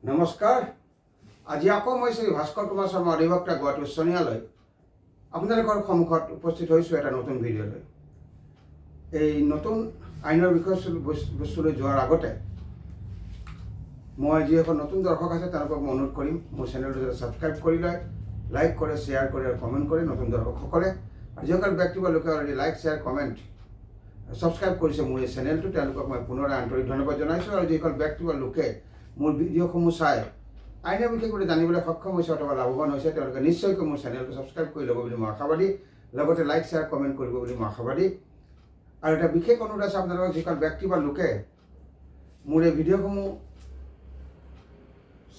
নমস্কাৰ। আজি আকৌ মই শ্ৰী ভাস্কৰ কুমাৰ শৰ্মা অধিবক্তা গুৱাহাটী উচ্চ ন্যায়ালয় আপোনালোকৰ সন্মুখত উপস্থিত হৈছোঁ এটা নতুন ভিডিঅ'লৈ। এই নতুন আইনৰ বিষয়বস্তুলৈ যোৱাৰ আগতে মই যিসকল নতুন দৰ্শক আছে তেওঁলোকক মই অনুৰোধ কৰিম মোৰ চেনেলটো যাতে ছাবস্ক্ৰাইব কৰি লয়, লাইক কৰে, শ্বেয়াৰ কৰে আৰু কমেণ্ট কৰে নতুন দৰ্শকসকলে। আৰু যিসকল ব্যক্তি বা লোকে already like, share, comment subscribe কৰিছে মোৰ এই চেনেলটো তেওঁলোকক মই পুনৰাই আন্তৰিক ধন্যবাদ জনাইছোঁ। আৰু যিসকল ব্যক্তি বা লোকে মোৰ ভিডিঅ'সমূহ চাই আইনৰ বিষয়ে জানিবলৈ সক্ষম হৈছে অথবা লাভৱান হৈছে তেওঁলোকে নিশ্চয়কৈ মোৰ চেনেলটো ছাবস্ক্ৰাইব কৰি ল'ব বুলি মই আশাবাদী, লগতে লাইক, শ্বেয়াৰ, কমেণ্ট কৰিব বুলি মই আশাবাদী। আৰু এটা বিশেষ অনুৰোধ আছে আপোনালোকক, যিসকল ব্যক্তি বা লোকে মোৰ এই ভিডিঅ'সমূহ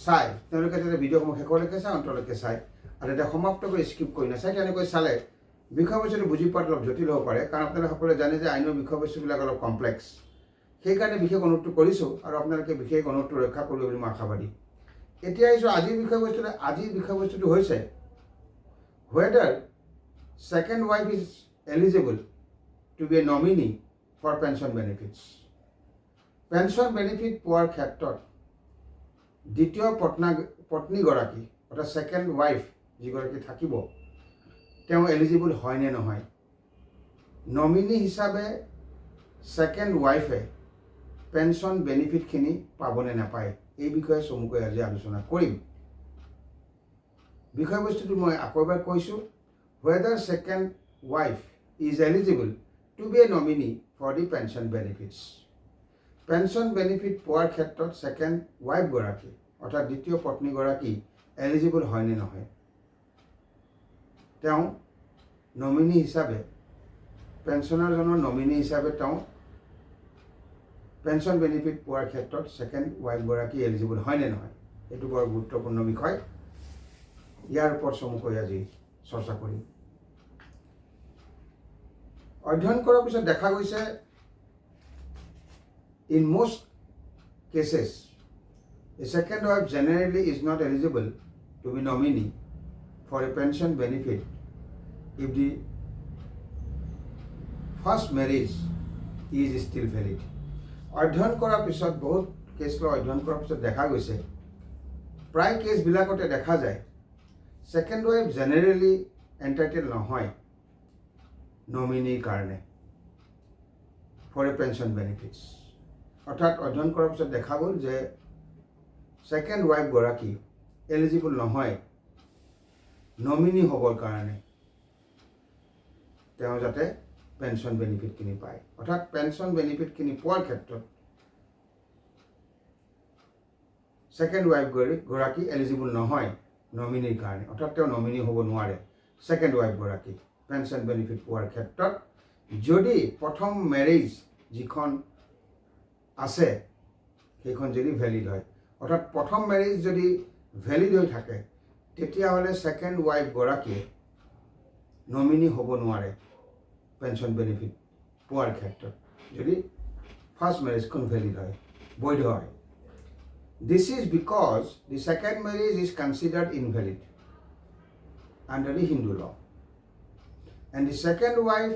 চাই তেওঁলোকে যাতে ভিডিঅ'সমূহ শেষলৈকে চাই, অন্তলৈকে চাই আৰু এটা সমাপ্ত কৰি স্কিপ কৰি নাচায়। তেনেকৈ চালে বিষয়বস্তুটো বুজি পোৱাটো অলপ জটিল হ'ব পাৰে, কাৰণ আপোনালোকে সকলোৱে জানে যে আইনৰ বিষয়বস্তুবিলাক অলপ কমপ্লেক্স। সেইকাৰণে বিশেষ অনুৰোধটো কৰিছোঁ আৰু আপোনালোকে বিশেষ অনুৰোধটো ৰক্ষা কৰিব বুলি মই আশাবাদী। এতিয়া আহিছোঁ আজিৰ বিষয়বস্তুলৈ। আজিৰ বিষয়বস্তুটো হৈছে whether second wife is eligible to be a nominee for pension benefits. Pension benefit পোৱাৰ ক্ষেত্ৰত দ্বিতীয় পত্নীগৰাকী অৰ্থাৎ ছেকেণ্ড ৱাইফ যিগৰাকী থাকিব তেওঁ এলিজিবল হয় নে নহয়, নমিনী হিচাপে ছেকেণ্ড ৱাইফে পেঞ্চন বেনিফিটখিনি পাবনে নাপায়, এই বিষয়ে চমুকৈ আজি আলোচনা কৰিম। বিষয়বস্তুটো মই আকৌ এবাৰ কৈছোঁ, whether second wife is eligible to be a nominee for the pension benefits. Pension benefit পোৱাৰ ক্ষেত্ৰত ছেকেণ্ড ৱাইফগৰাকী অৰ্থাৎ দ্বিতীয় পত্নীগৰাকী এলিজিবল হয় নে নহয়, তেওঁ নমিনী হিচাপে পেঞ্চনাৰজনৰ নমিনী হিচাপে তেওঁ পেঞ্চন বেনিফিট পোৱাৰ ক্ষেত্ৰত ছেকেণ্ড ৱাইফগৰাকী এলিজিবল হয় নে নহয়, এইটো বৰ গুৰুত্বপূৰ্ণ বিষয়। ইয়াৰ ওপৰত চমুকৈ আজি চৰ্চা কৰিম। অধ্যয়ন কৰাৰ পিছত দেখা গৈছে in most cases a second wife generally is not eligible to be nominee for a pension benefit if the first marriage is still valid. অধ্যয়ন কৰাৰ পিছত বহুত কেছ অধ্যয়ন কৰাৰ পিছত দেখা গৈছে, প্ৰায় কেছবিলাকতে দেখা যায় ছেকেণ্ড ৱাইফ জেনেৰেলি এণ্টাইটেল নহয় নমিনীৰ কাৰণে ফৰ এ পেঞ্চন বেনিফিটছ। অৰ্থাৎ অধ্যয়ন কৰাৰ পিছত দেখা গ'ল যে ছেকেণ্ড ৱাইফগৰাকী এলিজিবল নহয় নমিনী হ'বৰ কাৰণে, তেওঁ যাতে পেঞ্চন বেনিফিটখিনি পায়। অৰ্থাৎ পেঞ্চন বেনিফিটখিনি পোৱাৰ ক্ষেত্ৰত ছেকেণ্ড ৱাইফগৰাকী এলিজিবল নহয় নমিনীৰ কাৰণে, অৰ্থাৎ তেওঁ নমিনী হ'ব নোৱাৰে ছেকেণ্ড ৱাইফগৰাকী পেঞ্চন বেনিফিট পোৱাৰ ক্ষেত্ৰত। যদি প্ৰথম মেৰেজ যিখন আছে সেইখন যদি ভেলিড হয়, অৰ্থাৎ প্ৰথম মেৰেজ যদি ভেলিড হৈ থাকে তেতিয়াহ'লে ছেকেণ্ড ৱাইফগৰাকীয়ে নমিনী হ'ব নোৱাৰে পেঞ্চন বেনিফিট পোৱাৰ ক্ষেত্ৰত, যদি ফাৰ্ষ্ট মেৰেজখন ভেলিড হয়, বৈধ হয়। This is because the second marriage is considered invalid under the Hindu law, and the second wife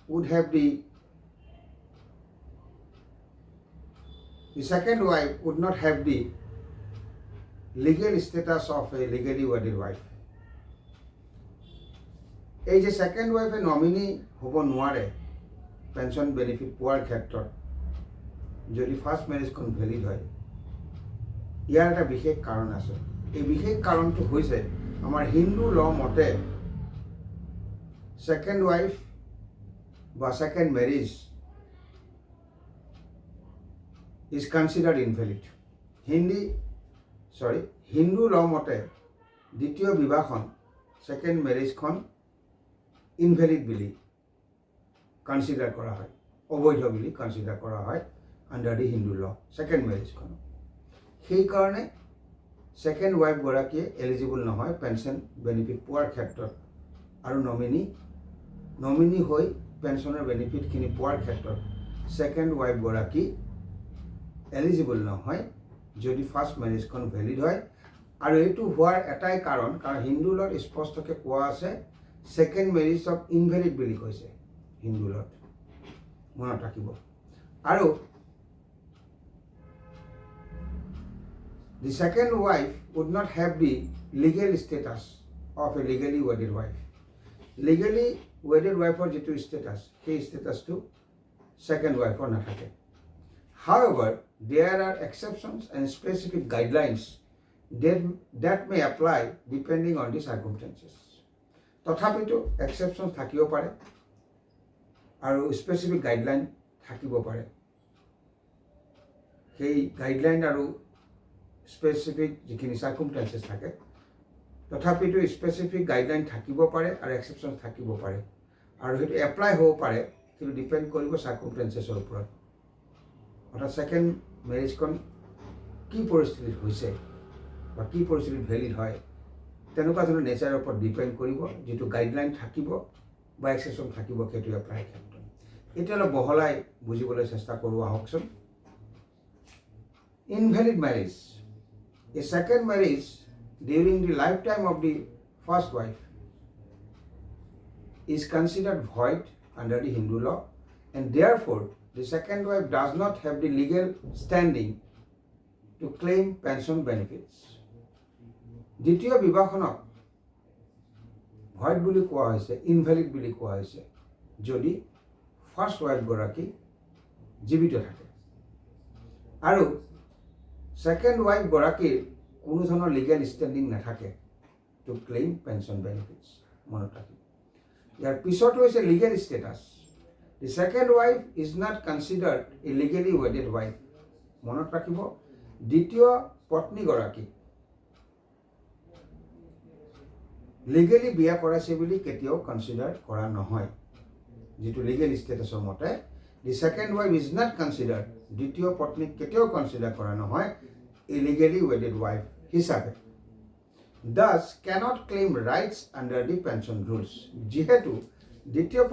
would have the second wife would not have the legal status of a legally wedded wife. এই যে second ৱাইফে nominee হ'ব নোৱাৰে pension benefit পোৱাৰ ক্ষেত্ৰত যদি first মেৰেজখন valid হয়, ইয়াৰ এটা বিশেষ কাৰণ আছে। এই বিশেষ কাৰণটো হৈছে আমাৰ হিন্দু ল মতে ছেকেণ্ড ৱাইফ বা second marriage is considered invalid. Hindu ল মতে দ্বিতীয় বিবাহখন ছেকেণ্ড মেৰেজখন ইনভেলিড বুলি কনচিডাৰ কৰা হয়, অবৈধ বুলি কনচিডাৰ কৰা হয় আণ্ডাৰ দি হিন্দু ল ছেকেণ্ড মেৰেজখন। সেইকাৰণে ছেকেণ্ড ৱাইফগৰাকীয়ে এলিজিবল নহয় পেঞ্চন বেনিফিট পোৱাৰ ক্ষেত্ৰত, আৰু নমিনী হৈ পেঞ্চনৰ বেনিফিটখিনি পোৱাৰ ক্ষেত্ৰত ছেকেণ্ড ৱাইফগৰাকী এলিজিবল নহয় যদি ফাৰ্ষ্ট মেৰেজখন ভেলিড হয়। আৰু এইটো হোৱাৰ এটাই কাৰণ হিন্দু লত স্পষ্টকৈ কোৱা আছে ছেকেণ্ড মেৰেজক ইনভেলিড বুলি কৈছে হিন্দু লত, মনত ৰাখিব। আৰু the second wife would not have the legal status of a legally wedded wife. Legally wedded wife or jitu status, সেই status to second wife or nathake. However, there are exceptions and specific guidelines that may apply depending on the circumstances. তথাপিতো exceptions থাকিব পাৰে আৰু specific guideline থাকিব পাৰে। সেই guideline আৰু specific যিখিনি circumstances থাকে তথাপিতো specific guideline থাকিব পাৰে আৰু exceptions থাকিব পাৰে আৰু সেইটো এপ্লাই হ'ব পাৰে কিন্তু ডিপেন্ড কৰিব circumstancesৰ ওপৰত। অৰ্থাৎ সেকেন্ড মেৰেজখন কি পৰিস্থিতিত হৈছে বা কি পৰিস্থিতিত ভেলিড হয় তেনেকুৱা ধৰণৰ নেচাৰৰ ওপৰত ডিপেন্ড কৰিব, যিটো গাইডলাইন থাকিব বা এক্সেপশ্যন থাকিব সেইটো এপ্লাই ক্ষেত্ৰত। এতিয়া অলপ বহলাই বুজিবলৈ চেষ্টা কৰোঁ আহকচোন। Invalid marriage, a second marriage during the lifetime of the first wife is considered void under the Hindu law, and therefore the second wife does not have the legal standing to claim pension benefits. দ্বিতীয় বিবাহখনক void বুলি কোৱা হৈছে, invalid বুলি কোৱা হৈছে যদি first wife গৰাকী জীৱিত থাকে আৰু সেকেন্ড ওয়াইফ গৰাকীৰ কোনো ধৰণৰ লিগেল ষ্টেণ্ডিং নাথাকে টু ক্লেইম পেনশ্যন বেনিফিটছ। মনত ৰাখিব। ইয়াৰ পিছত হৈছে legal status. The second wife is not considered a legally wedded wife. মনত ৰাখিব, দ্বিতীয় পত্নীগৰাকী লিগেলি বিয়া কৰাইছে বুলি কেতিয়াও কনচিডাৰ কৰা নহয়। যিটো লিগেল ষ্টেটাছৰ মতে দি second wife is not considered, দ্বিতীয় পত্নীক কেতিয়াও কনচিডাৰ কৰা নহয় illegally wedded wife হিসাবে। thus cannot claim rights under the pension rules। যেহেতু দ্বিতীয়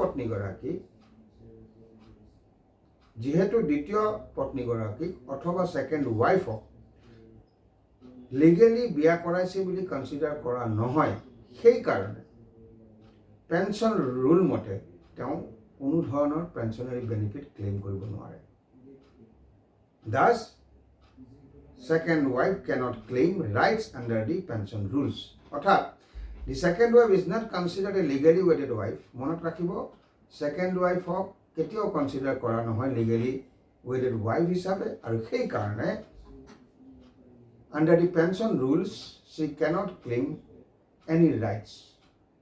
পত্নীগৰাকী অথবা সেকেন্ড ওয়াইফক লিগেলি বিয়া কৰাইছে বুলি কনচিডাৰ কৰা নহয়, সেই কাৰণে পেনশ্যন ৰুল মতে তেওঁ কোনো ধৰণৰ পেনশ্যনাৰী বেনিফিট ক্লেইম কৰিব নোৱাৰে। thus second wife cannot claim rights under the pension rules। অর্থাৎ the second wife is not considered a legally wedded wife। মনত ৰাখিব, second wife হক কেতিয়াও কনসিডাৰ কৰা নহয় legally wedded wife হিচাপে আৰু সেই কাৰণে under the pension rules she cannot claim any rights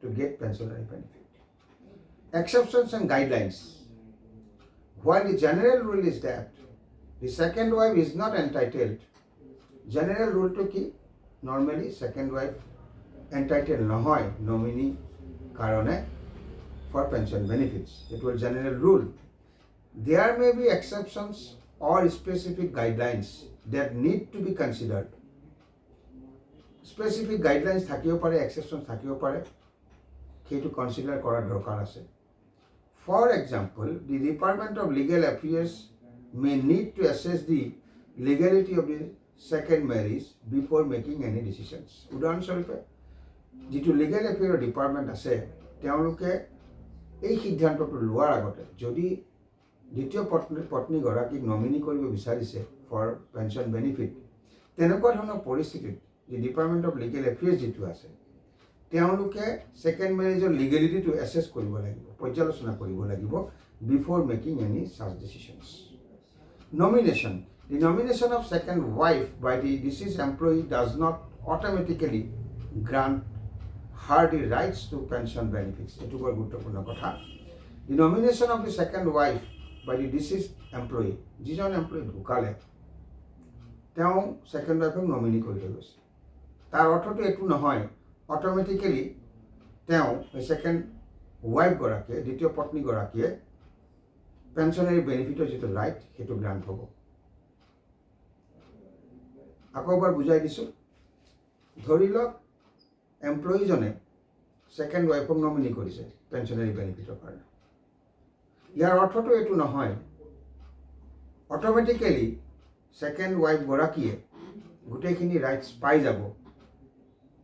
to get pensionary benefit। Exceptions and guidelines, while the general rule is that the second wife is not entitled, general রুলটো কি normally second wife entitle নহয় nominee কারণে for pension benefits. It will general rule. There may be exceptions or specific guidelines that need to be considered. Specific guidelines থাকিব পাৰে, exception থাকিব পাৰে, সেইটো consider কৰাৰ দৰকাৰ আছে। For example, the department of legal affairs may need to assess the legality of the second marriage before making any decisions। উদাহৰণস্বৰূপে যিটো লিগেল এফেয়াৰ ডিপাৰ্টমেণ্ট আছে তেওঁলোকে এই সিদ্ধান্তটো লোৱাৰ আগতে যদি দ্বিতীয় পত্নীগৰাকীক নমিনি কৰিব বিচাৰিছে ফৰ পেনশ্যন বেনিফিট, তেনেকুৱা ধৰণৰ পৰিস্থিতিত যি ডিপাৰ্টমেণ্ট অফ লিগেল এফেয়াৰ্ছ যিটো আছে তেওঁলোকে সেকেন্ড মেৰেজৰ লিগেলিটিটো এছেছ কৰিব লাগিব, পৰ্যালোচনা কৰিব লাগিব before making any such decisions. Nomination, the nomination of second wife by the deceased employee does not automatically grant her the rights to pension benefits। এটো বৰ গুৰুত্বপূৰ্ণ কথা। The nomination of the second wife by the deceased employee, যিজন employee ঢুকালে তেওঁ second ওয়াইফক nominee কৰি থৈ গৈছে, তাৰ অৰ্থটো এইটো নহয় অটোমেটিক্যালি তেওঁ সেকেন্ড ওয়াইফ গৰাকীয়ে দ্বিতীয় পত্নী গৰাকীয়ে পেনশ্যনাৰী বেনিফিটৰ যিটো ৰাইট সেইটো গ্ৰান্ট হ'ব। আকৌ এবাৰ বুজাই দিছোঁ। ধৰি লওক এমপ্লয়ীজনে সেকেন্ড ওয়াইফক নমিনি কৰিছে পেনশ্যনাৰী বেনিফিটৰ কাৰণে। ইয়াৰ অৰ্থটো এইটো নহয় অটোমেটিক্যালি সেকেন্ড ওয়াইফ গৰাকীয়ে গোটেইখিনি ৰাইটছ পাই যাব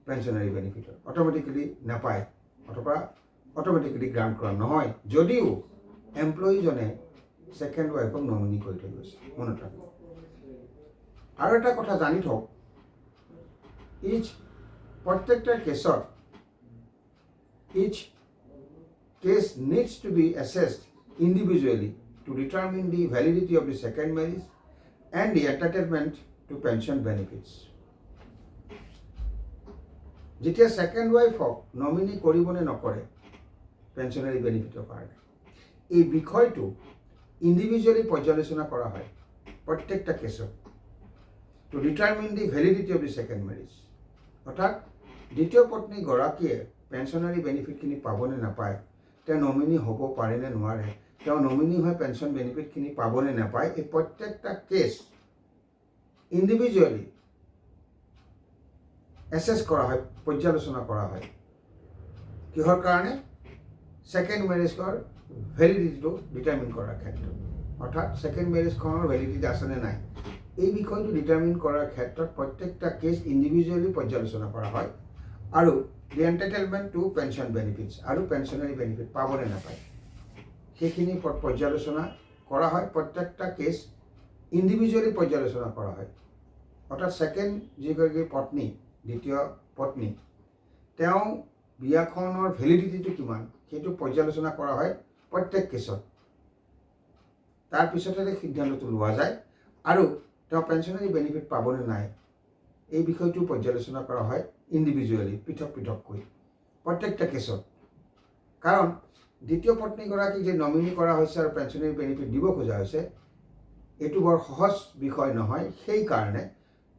পেনশ্যনাৰী বেনিফিটৰ। অটোমেটিক্যালি নাপায় অথবা অটোমেটিক্যালি গ্ৰান্ট কৰা নহয় যদিও এমপ্লয়ীজনে সেকেন্ড ওয়াইফক নমিনি কৰি থৈ গৈছে। মনত ৰাখিব। আৰু এটা কথা জানি থওক, প্ৰত্যেকটা কেছত each case needs to be assessed individually to determine the validity of the second marriage and the entitlement to pension benefits. যেতিয়া সেকেন্ড ওয়াইফক নমিনি কৰিবনে নকৰে পেনশনাৰী বেনিফিটৰ কাৰণে এই বিষয়টো ইন্ডিভিজুৱেলি পৰ্যালোচনা কৰা হয় প্ৰত্যেকটা কেছত to determine the validity of the second marriage অৰ্থাৎ দ্বিতীয় পত্নী গৰাকীয়ে পেনশনাৰী বেনিফিটখিনি পাবনে নাপায় তেওঁ নমিনি হ'ব পাৰে নে নোৱাৰে তেওঁ নমিনি হৈ পেনশন বেনিফিটখিনি পাবনে নাপায় এই প্ৰত্যেকটা কেছ ইন্ডিভিজুৱেলি এসেস কৰা হয় পৰ্যালোচনা কৰা হয় কিহৰ কাৰণে সেকেন্ড ম্যাৰেজৰ ভ্যালিডিটিটো ডিটাৰমিন কৰাৰ ক্ষেত্ৰত অৰ্থাৎ সেকেন্ড ম্যাৰেজখনৰ ভ্যালিডিটি আছে নে নাই এই বিষয়টো ডিটাৰমিন কৰাৰ ক্ষেত্ৰত প্ৰত্যেকটা কেছ ইন্ডিভিজুৱেলি পৰ্যালোচনা কৰা হয় আৰু দি এন্টাইটেলমেন্ট টু পেনশন বেনিফিটস আৰু পেনশনাৰী বেনিফিট পাবনে নাপায় সেইখিনি পৰ্যালোচনা কৰা হয় প্ৰত্যেকটা কেছ ইন্ডিভিজুৱেলি পৰ্যালোচনা কৰা হয় অৰ্থাৎ সেকেন্ড যিগৰাকী পত্নী দ্বিতীয় পত্নী তেওঁ বিয়াখনৰ ভ্যালিডিটিটো কিমান সেইটো পৰ্যালোচনা কৰা হয় প্ৰত্যেক কেছত তাৰ পিছতে সিদ্ধান্তটো লোৱা যায় আৰু তেওঁ পেনশনাৰী বেনিফিট পাবনে নাই এই বিষয়টো পৰ্যালোচনা কৰা হয় ইন্ডিভিজুৱেলি পৃথক পৃথককৈ প্ৰত্যেকটা কেছত কাৰণ দ্বিতীয় পত্নীগৰাকীক যে নমিনি কৰা হৈছে আৰু পেনশনাৰী বেনিফিট দিব খোজা হৈছে এইটো বৰ সহজ বিষয় নহয় সেই কাৰণে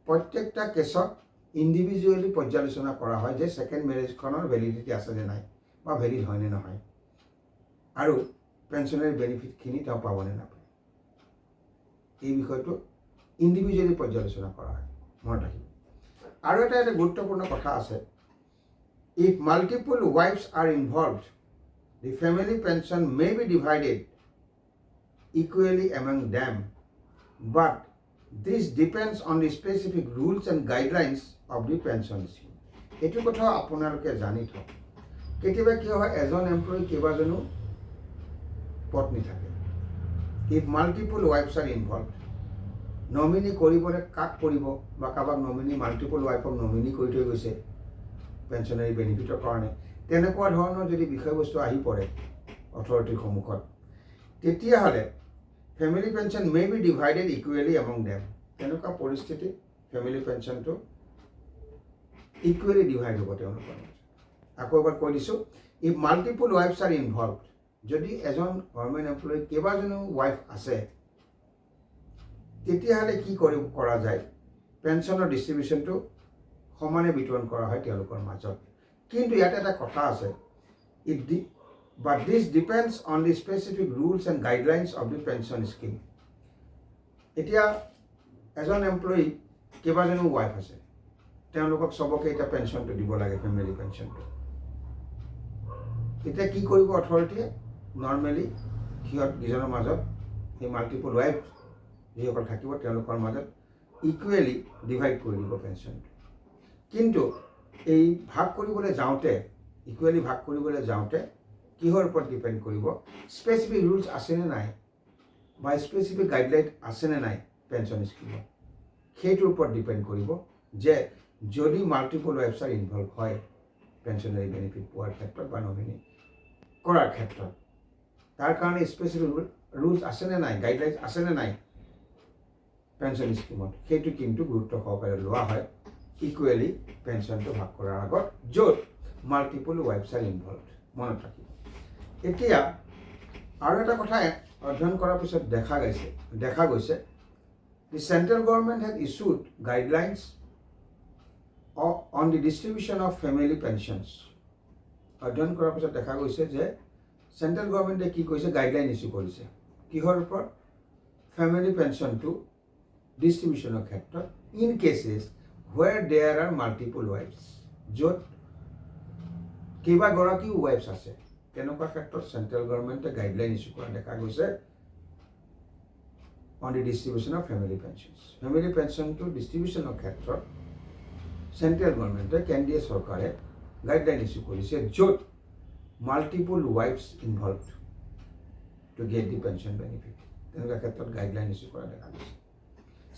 প্ৰত্যেকটা কেছত ইন্ডিভিজুৱেলি পৰ্যালোচনা কৰা হয় যে সেকেন্ড ম্যাৰেজখনৰ ভ্যালিডিটি আছে নে নাই বা ভ্যালিড হয় নে নহয় আৰু পেনশনাৰী বেনিফিটখিনি তেওঁ পাবনে নাপায় এই বিষয়টো ইন্ডিভিজুৱেলি পৰ্যালোচনা কৰা হয় মনত ৰাখিব আৰু এটা গুৰুত্বপূৰ্ণ কথা আছে if multiple wives are involved the family pension may be divided equally among them but this depends on the specific rules and guidelines of the pension scheme এটো কথা আপোনালোকে জানি থওক কেতিয়াবা কি হয় এজন এমপ্লয়ী কেইবাজনো পত্নী থাকে if multiple wives are involved nominee কৰিবলে কাক কৰিব বা কাবাক নমিনি মাল্টিপল ওয়াইফক নমিনি কৰি থৈ গৈছে পেনশনাৰী বেনিফিটৰ কাৰণে তেনেকুৱা ধৰণৰ যদি বিষয়বস্তু আহি পৰে অথৰিটিৰ সন্মুখত তেতিয়া হলে family pension may be divided equally among them তেনেকুৱা পৰিস্থিতি ফ্যামিলি পেনশনটো ইকুৱেলি ডিভাইড হ'ব তেওঁলোকৰ আকৌ এবাৰ কৈ দিছোঁ if multiple wives are involved যদি এজন গভৰ্ণমেণ্ট এমপ্লয়ী কেইবাজনো ওয়াইফ আছে তেতিয়াহলে কি কৰা যায় পেনশনৰ ডিস্ট্ৰিবিউশনটো সমানে বিতৰণ কৰা হয় তেওঁলোকৰ মাজত কিন্তু ইয়াত এটা কথা আছে but this depends on the specific rules and guidelines of the pension scheme এতিয়া এজন এমপ্লয়ী কেইবাজনো ওয়াইফ আছে তেওঁলোকক সবকে এটা পেনশনটো দিব লাগে ফ্যামিলি পেনশনটো এতিয়া কি কৰিব অথৰিটিয়ে নৰ্মেলি সিহঁত দুজনৰ মাজত এই মাল্টিপল ওয়াইফ যিসকল থাকিব তেওঁলোকৰ মাজত ইকুৱেলি ডিভাইড কৰি দিব পেনশনটো কিন্তু এই ভাগ কৰিবলৈ যাওঁতে ইকুৱেলি ভাগ কৰিবলৈ যাওঁতে কিহৰ ওপৰত ডিপেন্ড কৰিব স্পেসিফিক ৰুলস আছে নে নাই বা স্পেসিফিক গাইডলাইন আছে নে নাই পেনশন স্কিমত সেইটোৰ ওপৰত ডিপেন্ড কৰিব যে যদি মাল্টিপল ওয়াইফস আৰ ইনভলভ হয় পেনশনাৰী বেনিফিট পোৱাৰ ক্ষেত্ৰত বা নমিনি কৰাৰ ক্ষেত্ৰত তাৰ কাৰণে স্পেসিফিক ৰুলস আছে নে নাই গাইডলাইন আছে নে নাই পেনশন স্কিমত সেইটো কিন্তু গুৰুত্ব সহকাৰে লোৱা হয় ইকুৱেলি পেনশনটো ভাগ কৰাৰ আগত য'ত মাল্টিপল ওয়াইফস আৰ ইনভলভ মনত ৰাখিব এতিয়া আৰু এটা কথা অধ্যয়ন কৰাৰ পিছত দেখা গৈছে the central government has issued guidelines on the distribution of family pensions অধ্যয়ন কৰাৰ পিছত দেখা গৈছে যে সেন্ট্ৰেল গভৰ্ণমেণ্টে কি কৈছে গাইডলাইন ইস্যু কৰিছে কিহৰ ওপৰত ফ্যামিলি পেনশনটো ডিস্ট্ৰিবিউশনৰ ক্ষেত্ৰত in কেसेस where there are multiple wives য'ত কেইবাগৰাকী ওয়াইফস আছে তেনেকুৱা ক্ষেত্ৰত সেন্ট্ৰেল গভৰ্ণমেণ্টে গাইডলাইন ইস্যু কৰা দেখা গৈছে on the distribution of family pensions family pension to distribution of ক্ষেত্ৰত সেন্ট্ৰেল গভৰ্ণমেণ্টে কেন্দ্ৰীয় চৰকাৰে গাইডলাইন ইস্যু কৰিছে য'ত multiple wife's involved to get the pension benefit তেনেকুৱা ক্ষেত্ৰত গাইডলাইন ইস্যু কৰা দেখা গৈছে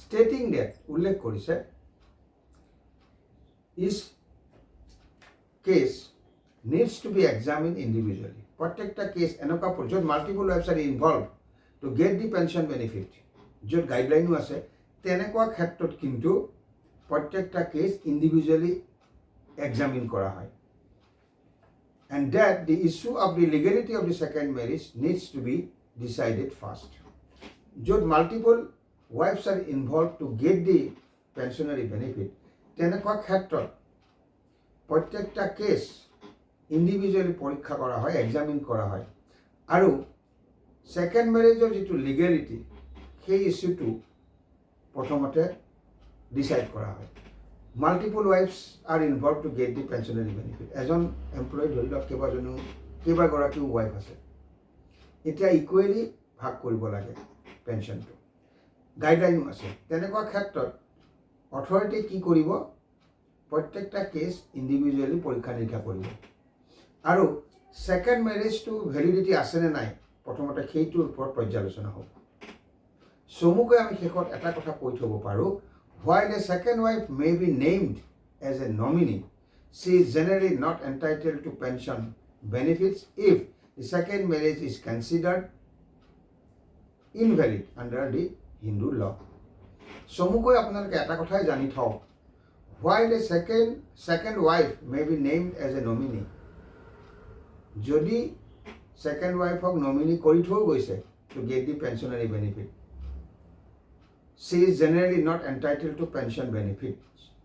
stating that উল্লেখ কৰিছে each case needs to be examined individually. প্ৰত্যেকটা কেছ এনেকুৱা য'ত মাল্টিপল ৱাইফছ are involve to get the pension benefit, য'ত গাইডলাইনো আছে, তেনেকুৱা ক্ষেত্ৰত কিন্তু প্ৰত্যেকটা কেছ ইণ্ডিভিজুৱেলি এক্সামিন কৰা হয়। And that the issue of the legality of the second marriage needs to be decided first. য'ত মাল্টিপল ৱাইফছ are involve to get the পেনশ্যনাৰী বেনিফিট, তেনেকুৱা ক্ষেত্ৰত প্ৰত্যেকটা কেছ ইণ্ডিভিজুৱেলি পৰীক্ষা কৰা হয়, এক্সামিন কৰা হয়। আৰু ছেকেণ্ড মেৰেজৰ যিটো লিগেলিটি, সেই ইছ্যুটো প্ৰথমতে ডিচাইড কৰা হয়। মাল্টিপল ৱাইফছ are involve to get the পেনশ্যনাৰী বেনিফিট। এজন এমপ্লয়ী ধৰি লওক কেইবাগৰাকীও ৱাইফ আছে, এতিয়া ইকুৱেলি ভাগ কৰিব লাগে পেনশ্যনটো, গাইডলাইনো আছে। তেনেকুৱা ক্ষেত্ৰত অথৰিটিয়ে কি কৰিব, প্ৰত্যেকটা কেছ ইণ্ডিভিজুৱেলি পৰীক্ষা নিৰীক্ষা কৰিব আৰু ছেকেণ্ড মেৰেজটো ভেলিডিটি আছেনে নাই প্ৰথমতে সেইটোৰ ওপৰত পৰ্যালোচনা হ'ব। চমুকৈ আমি শেষত এটা কথা কৈ থ'ব পাৰোঁ, while a second wife may be named as a nominee, she is generally not entitled to pension benefits if the second marriage is considered invalid under the Hindu law. চমুকৈ আপোনালোকে এটা কথাই জানি থওক, while a second wife may be named as a nominee, যদি second ৱাইফক nominee কৰি থৈ গৈছে টু গেট দি পেনশ্যনাৰী benefit, she is generally not entitled to pension benefits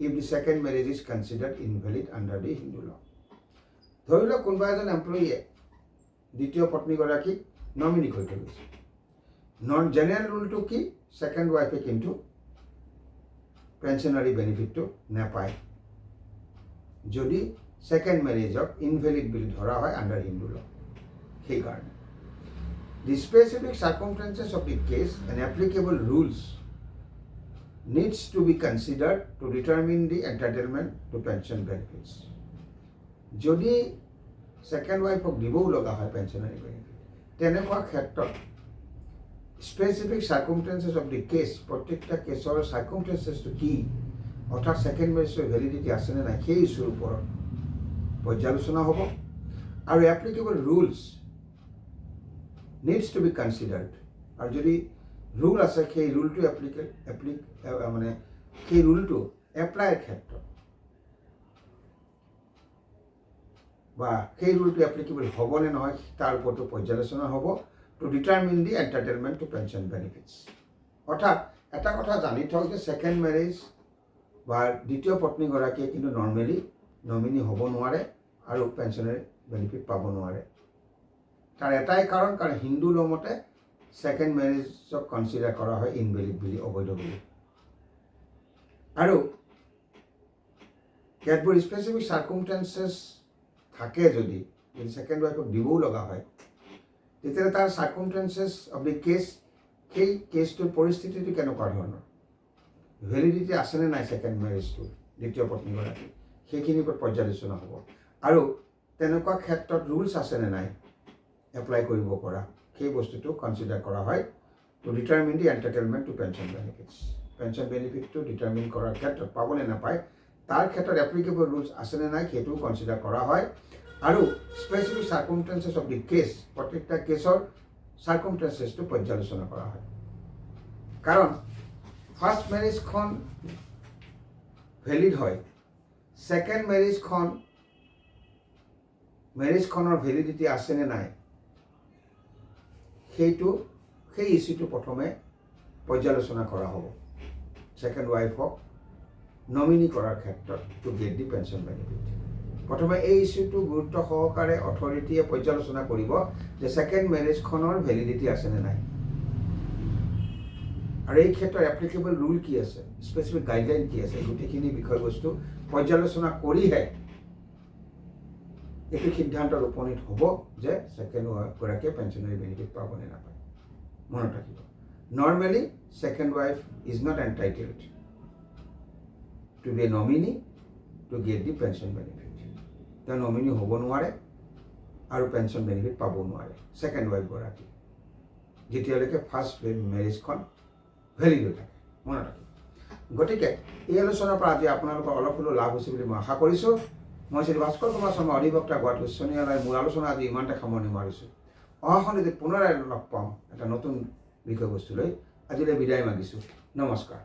if the second marriage is considered invalid under the Hindu law. ধৰি লওক কোনোবা এজন এমপ্লয়ীয়ে দ্বিতীয় পত্নীগৰাকীক নমিনি কৰি থৈ গৈছে। জেনেৰেল ৰুলটো কি, ছেকেণ্ড ৱাইফে কিন্তু পেনশ্যনাৰী বেনিফিটটো নাপায় যদি ছেকেণ্ড মেৰেজক ইনভেলিড বুলি ধৰা হয় আণ্ডাৰ হিন্দু ল। সেইকাৰণে the specific circumstances of the case and applicable rules needs to be considered to determine the entitlement to pension benefits. যদি ছেকেণ্ড ৱাইফক দিবও লগা হয় পেনশ্যনাৰী বেনিফিট, তেনেকুৱা ক্ষেত্ৰত specific circumstances of the cash, প্ৰত্যেকটা কেছৰ চাৰ্কামষ্টেঞ্চেছটো কি, অৰ্থাৎ ছেকেণ্ড মেৰেজৰ ভেলিডিটি আছেনে নাই, সেই ইছ্যুৰ ওপৰত পৰ্যালোচনা হ'ব আৰু applicable rules needs to be considered. আৰু যদি ৰুল আছে, সেই ৰুলটো সেই ৰুলটো এপ্লাইৰ ক্ষেত্ৰত বা সেই ৰুলটো এপ্লিকেবল হ'বনে নহয় তাৰ ওপৰতো পৰ্যালোচনা হ'ব two determine the entertainment to pension benefits. অৰ্থাৎ এটা কথা জানি থওক যে ছেকেণ্ড মেৰেজ বা দ্বিতীয় পত্নীগৰাকীয়ে কিন্তু নৰ্মেলি নমিনি হ'ব নোৱাৰে আৰু পেনশ্যনাৰী বেনিফিট পাব নোৱাৰে। তাৰ এটাই কাৰণ হিন্দু ল মতে ছেকেণ্ড মেৰেজক কনচিডাৰ কৰা হয় ইনভেলিড বুলি, অবৈধ বুলি। আৰু কেতবোৰ স্পেচিফিক চাৰ্কামষ্টেঞ্চেছ থাকে, যদি ছেকেণ্ড ৱাইফক দিবও লগা হয়, তেতিয়াহ'লে তাৰ চাৰ্কামষ্টেঞ্চেছ অফ দি কেছ, সেই কেছটোৰ পৰিস্থিতিটো কেনেকুৱা ধৰণৰ, ভেলিডিটি আছেনে নাই ছেকেণ্ড মেৰেজটোৰ দ্বিতীয় পত্নীগৰাকী, সেইখিনিৰ ওপৰত পৰ্যালোচনা হ'ব। আৰু তেনেকুৱা ক্ষেত্ৰত ৰুলছ আছেনে নাই এপ্লাই কৰিব পৰা, সেই বস্তুটো কনচিডাৰ কৰা হয় to determine the entertainment to pension benefits. Pension বেনিফিটটো ডিটাৰমিন কৰাৰ ক্ষেত্ৰত পাবনে নাপায় তাৰ ক্ষেত্ৰত এপ্লিকেবল ৰুলছ আছেনে নাই সেইটোও কনচিডাৰ কৰা হয়। আৰু specific circumstances of the cash, প্ৰত্যেকটা কেছৰ চাৰ্কামষ্টেঞ্চেছটো পৰ্যালোচনা কৰা হয়। কাৰণ ফাৰ্ষ্ট মেৰেজখন ভেলিড হয়, ছেকেণ্ড মেৰেজখনৰ ভেলিডিটি আছেনে নাই সেই ইছ্যুটো প্ৰথমে পৰ্যালোচনা কৰা হ'ব ছেকেণ্ড ৱাইফক নমিনি কৰাৰ ক্ষেত্ৰত two get the pension benefit. প্ৰথমে এই ইছ্যুটো গুৰুত্ব সহকাৰে অথৰিটিয়ে পৰ্যালোচনা কৰিব যে ছেকেণ্ড মেৰেজখনৰ ভেলিডিটি আছেনে নাই, আৰু এই ক্ষেত্ৰত এপ্লিকেবল ৰুল কি আছে, স্পেচিফিক গাইডলাইন কি আছে, গোটেইখিনি বিষয়বস্তু পৰ্যালোচনা কৰিহে এইটো সিদ্ধান্তত উপনীত হ'ব যে ছেকেণ্ড ৱাইফগৰাকীয়ে পেনশ্যনাৰী বেনিফিট পাব নে নাপায়। মনত ৰাখিব, normally second wife is not entitled to be a nominee to get the pension benefit. তেওঁ নমিনি হ'ব নোৱাৰে আৰু পেনশ্যন বেনিফিট পাব নোৱাৰে ছেকেণ্ড ৱাইফগৰাকী, যেতিয়ালৈকে ফাৰ্ষ্ট মেৰেজখন ভেলিড হৈ থাকে। মনত ৰাখিব। গতিকে এই আলোচনাৰ পৰা আজি আপোনালোকৰ অলপ হ'লেও লাভ হৈছে বুলি মই আশা কৰিছোঁ। মই শ্ৰী ভাস্কৰ কুমাৰ শৰ্মা অধিবক্তা গুৱাহাটী উচ্চ ন্যায়ালয়ৰ মূল আলোচনা আজি ইমানতে সামৰণি মাৰিছোঁ। অহা সন্ধিত পুনৰ লগ পাম এটা নতুন বিষয়বস্তু লৈ। আজিলৈ বিদায় মাগিছোঁ। নমস্কাৰ।